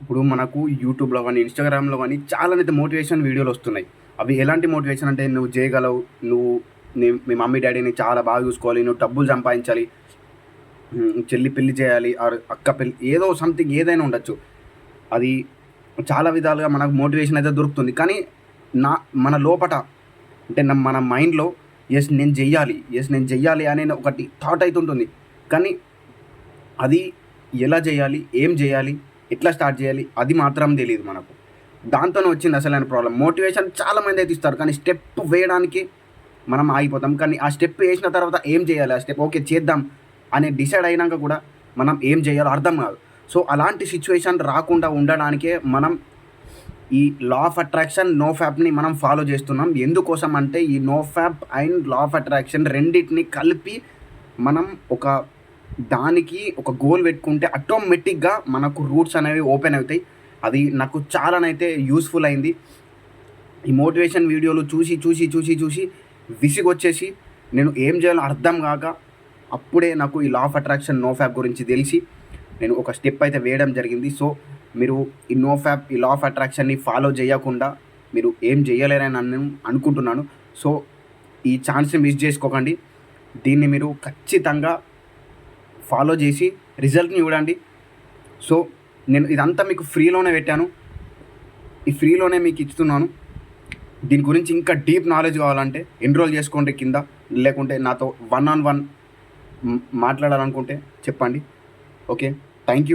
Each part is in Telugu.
ఇప్పుడు మనకు యూట్యూబ్‌లో గాని, ఇన్‌స్టాగ్రామ్‌లో గాని చాలానైతే మోటివేషన్ వీడియోలు వస్తున్నాయి. అవి ఎలాంటి మోటివేషన్ అంటే నువ్వు చేయగలవు, నువ్వు మీ మమ్మీ డ్యాడీని చాలా బాగా చూసుకోవాలి, నువ్వు డబ్బులు సంపాదించాలి, చెల్లి పెళ్లి చేయాలి ఆర్ అక్క పెళ్లి ఏదో సంథింగ్ ఏదైనా ఉండొచ్చు. అది చాలా విధాలుగా మనకు మోటివేషన్ అయితే దొరుకుతుంది. కానీ నా మన లోపట అంటే మన మైండ్‌లో నేను జెయ్యాలి అనే ఒకటి థాట్ అయితే ఉంటుంది. కానీ అది ఎలా జేయాలి? ఏం జేయాలి? ఎట్లా స్టార్ట్ జేయాలి? అది మాత్రం తెలీదు మనకు. దాంతోనే వచ్చింది అసలైన ప్రాబ్లమ్. మోటివేషన్ చాలా మందైతే ఇస్తారు. కానీ స్టెప్ వేయడానికి మనం ఆగిపోతాం. కానీ ఆ స్టెప్ ఏసిన తర్వాత ఏం జేయాలి? ఆ స్టెప్ ఓకే చేద్దాం అని డిసైడ్ అయినంక కూడా మనం ఏం జేయాలో అర్థం గాదు. సో, అలాంటి సిట్యుయేషన్ రాకుండా ఉండడానికే మనం ఈ లా ఆఫ్ అట్రాక్షన్, నో ఫ్యాప్‌ని మనం ఫాలో చేస్తున్నాం. ఎందుకోసం అంటే ఈ no fap and law of attraction రెండిటిని కలిపి మనం దానికి ఒక గోల్ పెట్టుకుంటే ఆటోమేటిక్‌గా మనకు రూట్స్ అనేవి ఓపెన్ అవుతాయి. అది నాకు చాలానైతే యూజ్‌ఫుల్ అయింది. ఈ మోటివేషన్ వీడియోలు చూసి విసిగొచ్చేసి నేను ఏం చేయాలో అర్థం గాక అప్పుడే నాకు ఈ law of attraction, no fap గురించి తెలిసి నేను ఒక స్టెప్ అయితే వేయడం జరిగింది. సో, మీరు ఈ నో ఫ్యాప్, ఈ లా ఆఫ్ అట్రాక్షన్‌ని ఫాలో చేయకుండా మీరు ఏం చేయలేరని నేను అనుకుంటున్నాను. సో, ఈ ఛాన్స్‌ని మిస్ చేసుకోకండి. దీన్ని మీరు ఖచ్చితంగా ఫాలో చేసి రిజల్ట్‌ని చూడండి. సో, నేను ఇదంతా మీకు ఫ్రీలోనే పెట్టాను. ఈ ఫ్రీలోనే మీకు ఇస్తున్నాను. దీని గురించి ఇంకా డీప్ నాలెడ్జ్ కావాలంటే ఎన్రోల్ చేసుకోండి కింద. లేకుంటే నాతో వన్ ఆన్ వన్ మాట్లాడాలనుకుంటే చెప్పండి. Okay. Thank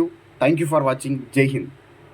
you for watching. జై హింద్.